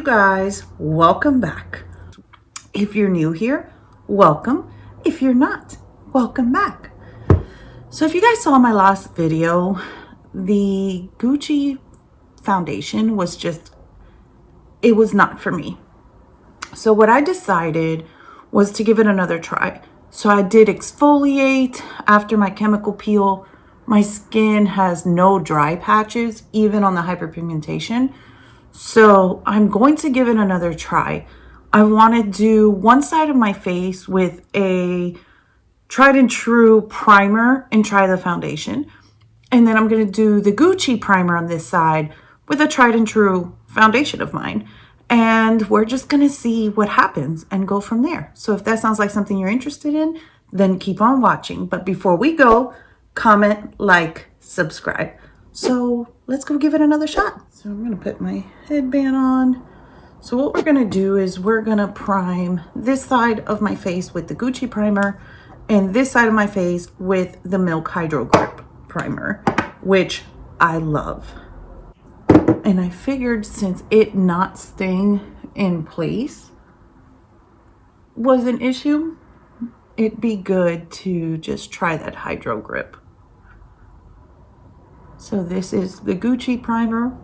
guys, welcome back. If you're new here, welcome. If you're not, welcome back. So if you guys saw my last video, the Gucci foundation was it was not for me. So what I decided was to give it another try. So I did exfoliate after my chemical peel. My skin has no dry patches, even on the hyperpigmentation. So I'm going to give it another try. I want to do one side of my face with a tried and true primer and try the foundation. And then I'm going to do the Gucci primer on this side with a tried and true foundation of mine. And we're just going to see what happens and go from there. So if that sounds like something you're interested in, then keep on watching. But before we go, comment, like, subscribe. So let's go give it another shot. So I'm going to put my headband on. So what we're going to do is we're going to prime this side of my face with the Gucci primer and this side of my face with the Milk Hydro Grip primer, which I love. And I figured since it not staying in place was an issue, it'd be good to just try that Hydro Grip. So this is the Gucci primer.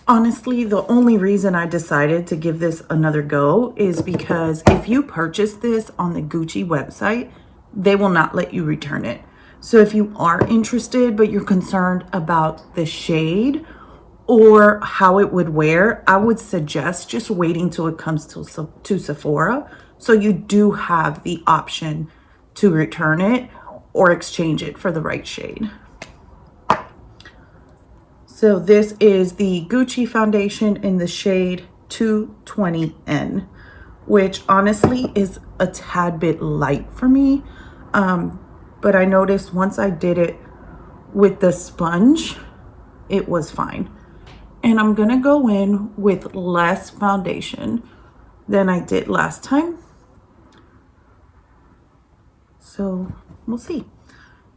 Honestly, the only reason I decided to give this another go is because if you purchase this on the Gucci website, they will not let you return it. So if you are interested, but you're concerned about the shade or how it would wear, I would suggest just waiting till it comes to Sephora. So you do have the option to return it or exchange it for the right shade. So this is the Gucci foundation in the shade 220N, which honestly is a tad bit light for me. But I noticed once I did it with the sponge, it was fine. And I'm gonna go in with less foundation than I did last time. So we'll see.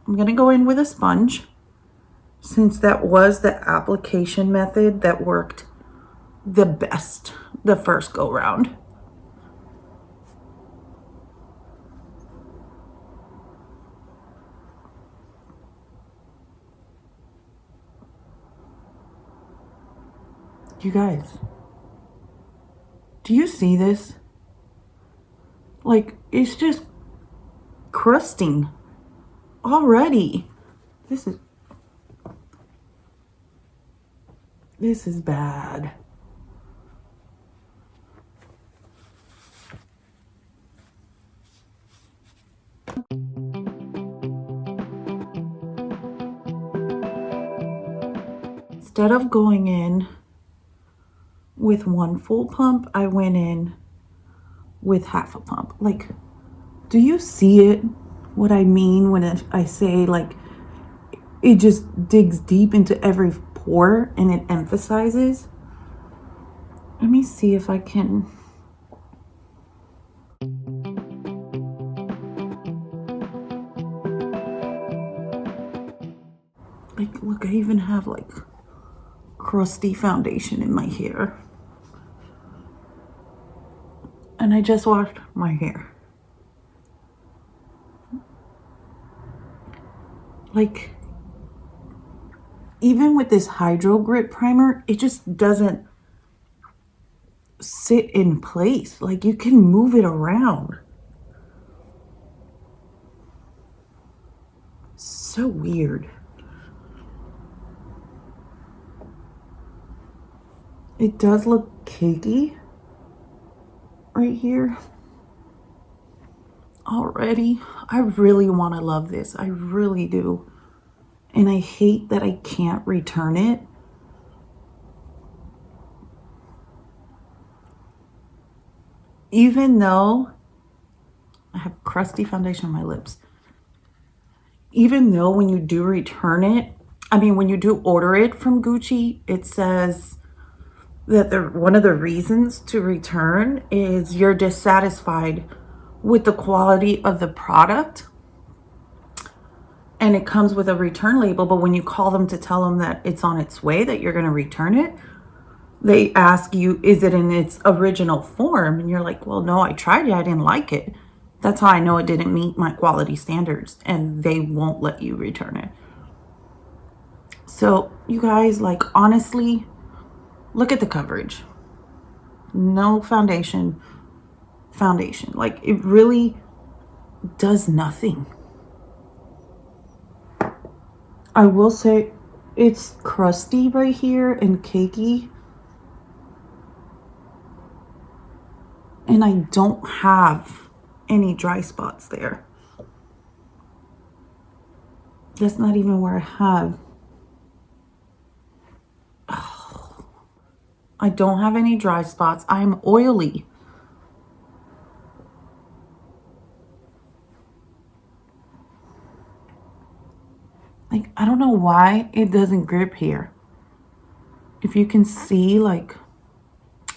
I'm gonna go in with a sponge, since that was the application method that worked the best the first go round. You guys, do you see this? Like, it's just crusting already. This is bad. Instead of going in with one full pump, I went in with half a pump. Like, do you see it? What I mean when I say, like, it just digs deep into every pore and it emphasizes. Let me see if I can. Like, look, I even have like crusty foundation in my hair. And I just washed my hair. Like, even with this Hydro Grip primer, it just doesn't sit in place. Like, you can move it around. So weird. It does look cakey right here already. I really want to love this. I really do. And I hate that I can't return it. Even though I have crusty foundation on my lips. Even though when you do return it, I mean, when you do order it from Gucci, it says that one of the reasons to return is you're dissatisfied with the quality of the product, and it comes with a return label, but when you call them to tell them that it's on its way, that you're going to return it, they ask you, is it in its original form? And you're like, well, no, I tried it, I didn't like it. That's how I know it didn't meet my quality standards, and they won't let you return it. So you guys, like, honestly, look at the coverage. No foundation. Like, it really does nothing. I will say it's crusty right here and cakey. And I don't have any dry spots there. That's not even where I have. Oh, I don't have any dry spots. I'm oily. Like, I don't know why it doesn't grip here. If you can see, like,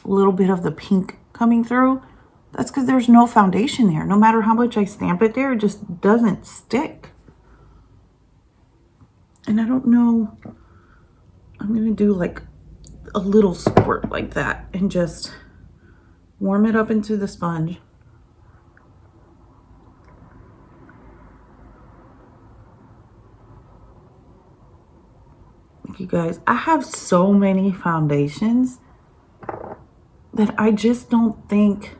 a little bit of the pink coming through, that's because there's no foundation there. No matter how much I stamp it there, it just doesn't stick. And I don't know, I'm going to do like a little squirt like that and just warm it up into the sponge. You guys, I have so many foundations that I just don't think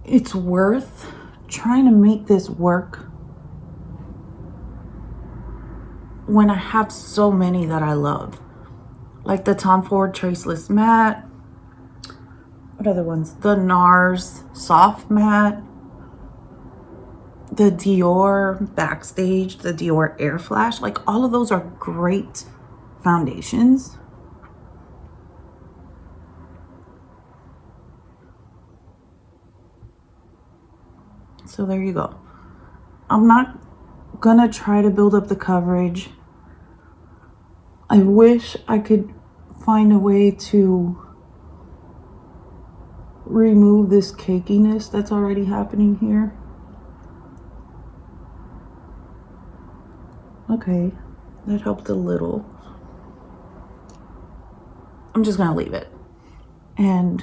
it's worth trying to make this work when I have so many that I love. Like the Tom Ford Traceless Matte. What other ones? The NARS Soft Matte. The Dior Backstage, the Dior Air Flash. Like, all of those are great foundations. So there you go. I'm not gonna try to build up the coverage. I wish I could find a way to remove this cakiness that's already happening here. Okay, that helped a little. I'm just gonna leave it and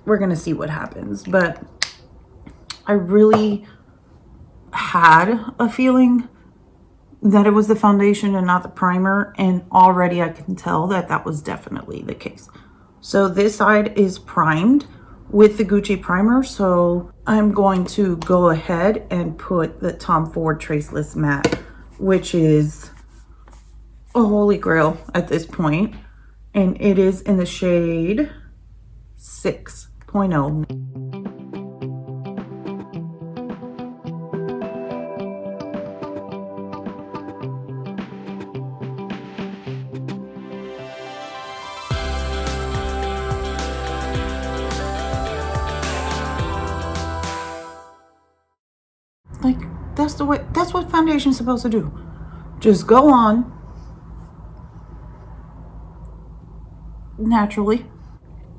we're gonna see what happens. But I really had a feeling that it was the foundation and not the primer, and already I can tell that that was definitely the case. So this side is primed with the Gucci primer, so I'm going to go ahead and put the Tom Ford Traceless Matte, which is a holy grail at this point, and it is in the shade 6.0. Like, that's the way, that's what foundation is supposed to do. Just go on naturally.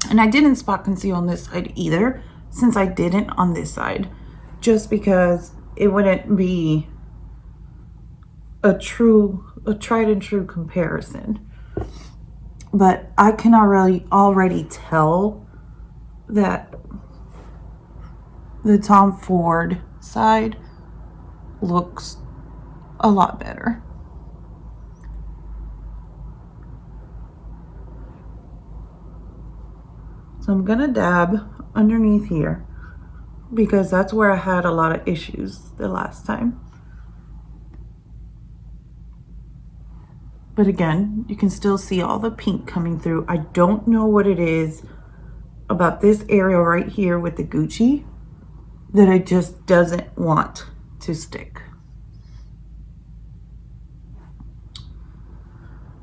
And I didn't spot conceal on this side either, since I didn't on this side, just because it wouldn't be a tried and true comparison. But I can already tell that the Tom Ford side looks a lot better. So I'm gonna dab underneath here because that's where I had a lot of issues the last time. But again, you can still see all the pink coming through. I don't know what it is about this area right here with the Gucci that it just doesn't want to stick.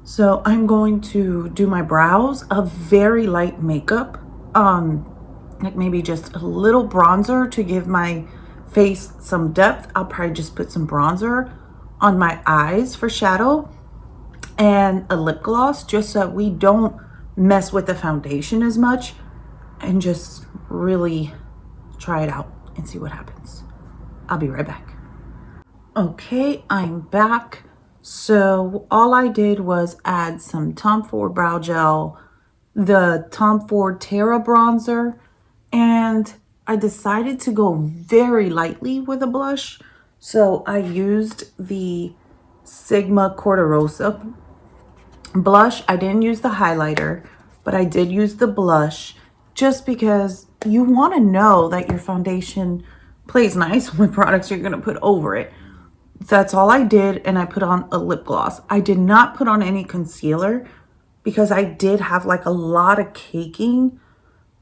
So I'm going to do my brows, a very light makeup, like maybe just a little bronzer to give my face some depth. I'll probably just put some bronzer on my eyes for shadow. and a lip gloss, just so we don't mess with the foundation as much, and just really try it out and see what happens. I'll be right back. Okay, I'm back. So all I did was add some Tom Ford Brow Gel, the Tom Ford Terra Bronzer, and I decided to go very lightly with a blush. So I used the Sigma Corderosa blush. I didn't use the highlighter, but I did use the blush, just because you want to know that your foundation plays nice with products you're going to put over it. That's all I did, and I put on a lip gloss. I did not put on any concealer because I did have like a lot of caking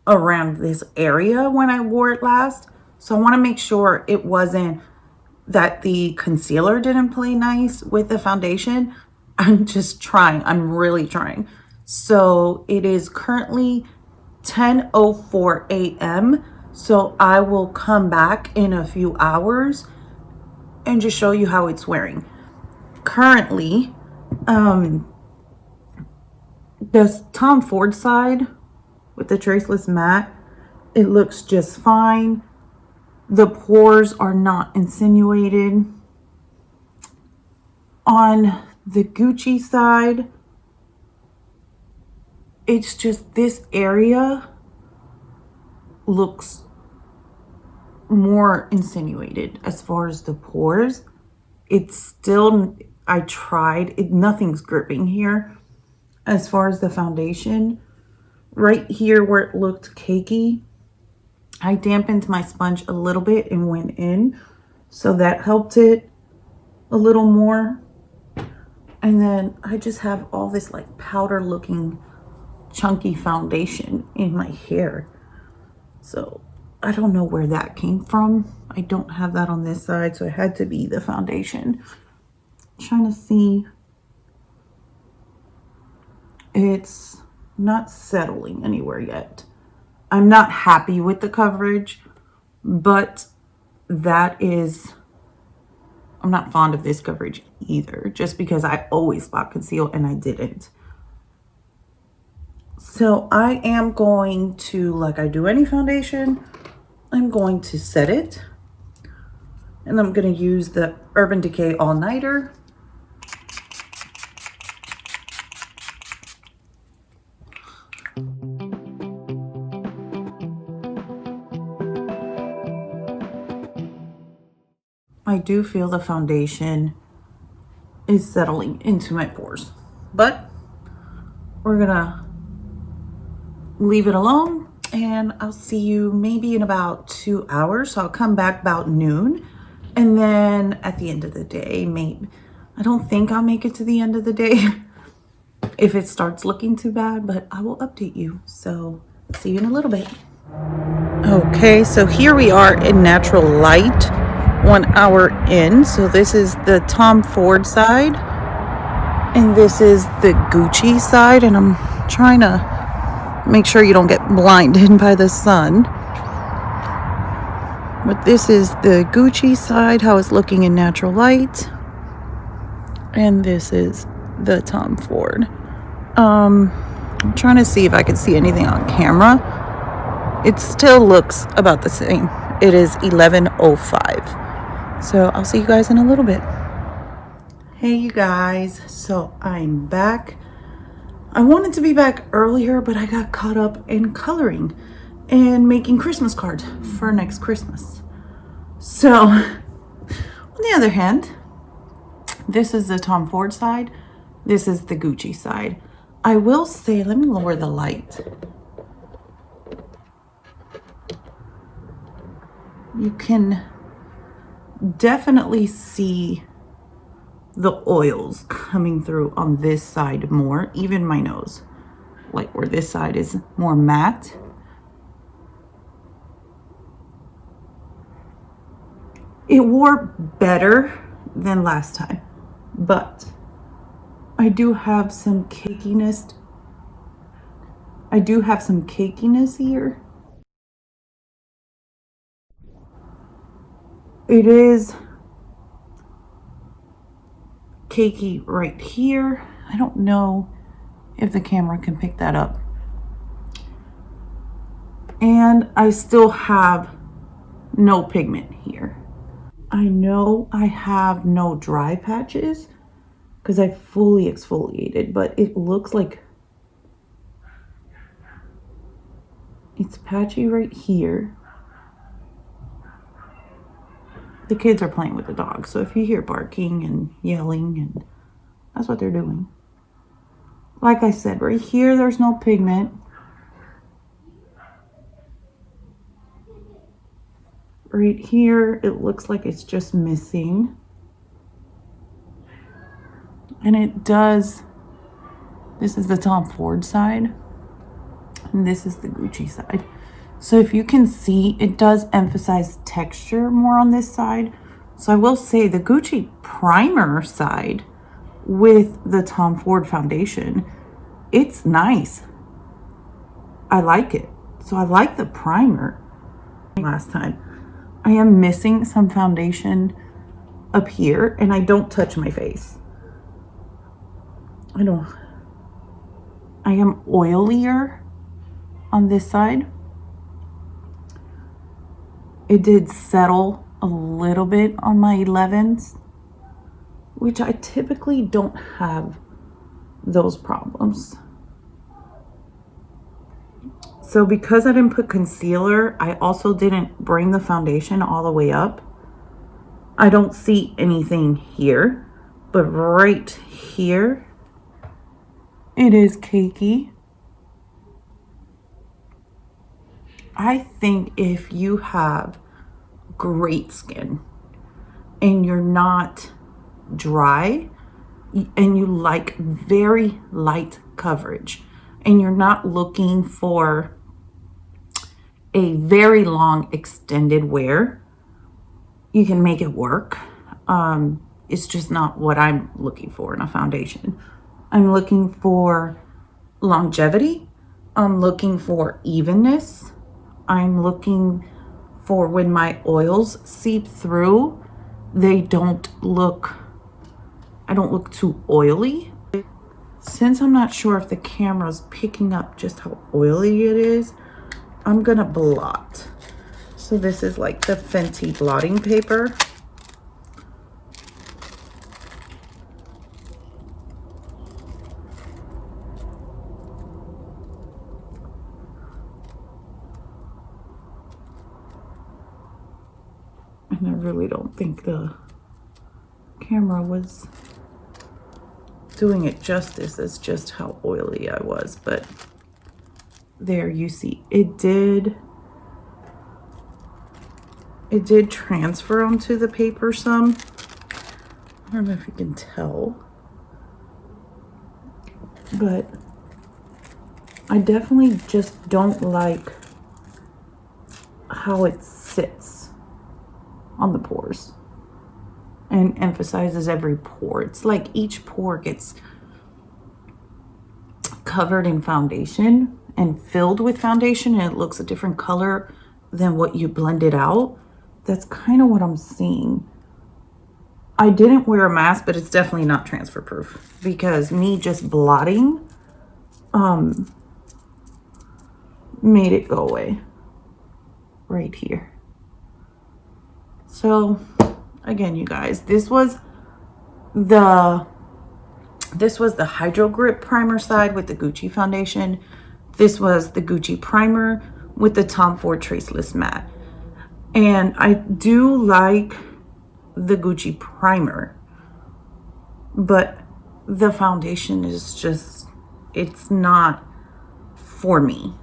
around this area when I wore it last. So I want to make sure it wasn't that the concealer didn't play nice with the foundation. I'm just trying. I'm really trying. So it is currently 10:04 a.m. So I will come back in a few hours and just show you how it's wearing. Currently, the Tom Ford side with the Traceless Matte, it looks just fine. The pores are not insinuated. On the Gucci side, it's just this area looks more insinuated as far as the pores. It's still, I tried it, nothing's gripping here. As far as the foundation, right here where it looked cakey, I dampened my sponge a little bit and went in, so that helped it a little more. And then I just have all this like powder looking chunky foundation in my hair, so I don't know where that came from. I don't have that on this side, so it had to be the foundation. I'm trying to see. It's not settling anywhere yet. I'm not happy with the coverage, but that is, I'm not fond of this coverage either, just because I always spot conceal and I didn't. So I am going to, like I do any foundation, I'm going to set it, and I'm going to use the Urban Decay All Nighter. I do feel the foundation is settling into my pores, but we're gonna leave it alone, and I'll see you maybe in about 2 hours. So I'll come back about noon, and then at the end of the day, maybe, I don't think I'll make it to the end of the day if it starts looking too bad, but I will update you. So see you in a little bit. Okay, so here we are in natural light, 1 hour in. So this is the Tom Ford side, and this is the Gucci side, and I'm trying to make sure you don't get blinded by the sun. But this is the Gucci side, how it's looking in natural light, and this is the Tom Ford. I'm trying to see if I can see anything on camera. It still looks about the same. It is 11:05. So I'll see you guys in a little bit. Hey you guys, so I'm back. I wanted to be back earlier, but I got caught up in coloring and making Christmas cards for next Christmas. So on the other hand, this is the Tom Ford side. This is the Gucci side. I will say, let me lower the light. You can definitely see the oils coming through on this side more, even my nose, like where this side is more matte. It wore better than last time, but I do have some cakiness. Here. It is cakey right here. I don't know if the camera can pick that up. And I still have no pigment here. I know I have no dry patches because I fully exfoliated, but it looks like it's patchy right here. The kids are playing with the dog, so if you hear barking and yelling, and that's what they're doing. Like I said, right here there's no pigment. Right here it looks like it's just missing. And it does, this is the Tom Ford side, and this is the Gucci side. So if you can see, it does emphasize texture more on this side. So I will say the Gucci primer side with the Tom Ford foundation, it's nice. I like it. So I like the primer. Last time, I am missing some foundation up here, and I don't touch my face. I am oilier on this side. It did settle a little bit on my 11s, which I typically don't have those problems. So because I didn't put concealer, I also didn't bring the foundation all the way up. I don't see anything here, but right here, it is cakey. I think if you have great skin and you're not dry and you like very light coverage and you're not looking for a very long extended wear, you can make it work. It's just not what I'm looking for in a foundation. I'm looking for longevity. I'm looking for evenness. I'm looking for when my oils seep through, I don't look too oily. Since I'm not sure if the camera's picking up just how oily it is, I'm gonna blot. So this is like the Fenty blotting paper. And I really don't think the camera was doing it justice as just how oily I was, but there you see it did transfer onto the paper some. I don't know if you can tell, but I definitely just don't like how it sits on the pores and emphasizes every pore. It's like each pore gets covered in foundation and filled with foundation, and it looks a different color than what you blended out. That's kind of what I'm seeing. I didn't wear a mask, but it's definitely not transfer proof because me just blotting made it go away right here. So again, you guys, this was the Hydro Grip primer side with the Gucci foundation. This was the Gucci primer with the Tom Ford Traceless Matte. And I do like the Gucci primer, but the foundation is just, it's not for me.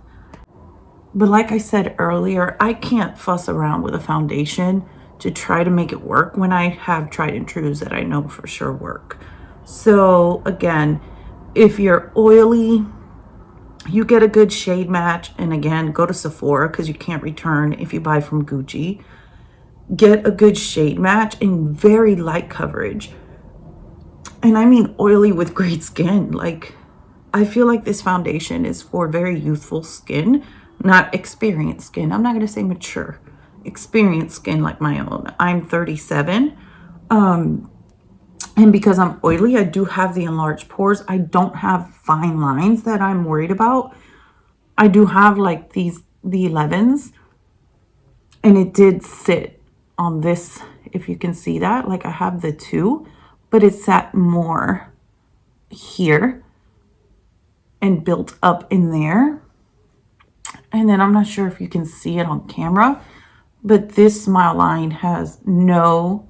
But like I said earlier, I can't fuss around with a foundation to try to make it work when I have tried and trues that I know for sure work. So again, if you're oily, you get a good shade match. And again, go to Sephora because you can't return if you buy from Gucci. Get a good shade match and very light coverage. And I mean oily with great skin. Like, I feel like this foundation is for very youthful skin, not experienced skin. I'm not going to say mature. Experienced skin like my own. I'm 37. And because I'm oily, I do have the enlarged pores. I don't have fine lines that I'm worried about. I do have like the 11s, and it did sit on this, if you can see that. Like I have the 2, but it sat more here and built up in there. And then I'm not sure if you can see it on camera, but this smile line has no,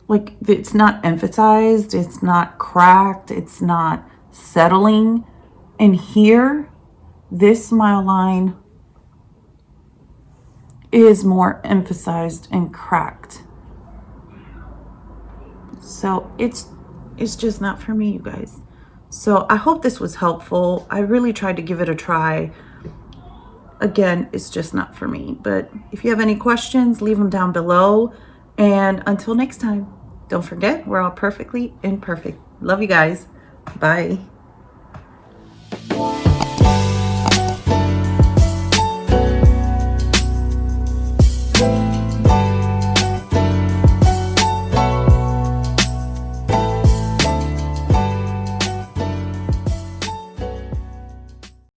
like, it's not emphasized, it's not cracked, it's not settling. And here, this smile line is more emphasized and cracked. So it's just not for me, you guys. So I hope this was helpful. I really tried to give it a try. Again, it's just not for me. But if you have any questions, leave them down below. And until next time, don't forget, we're all perfectly imperfect. Love you guys. Bye.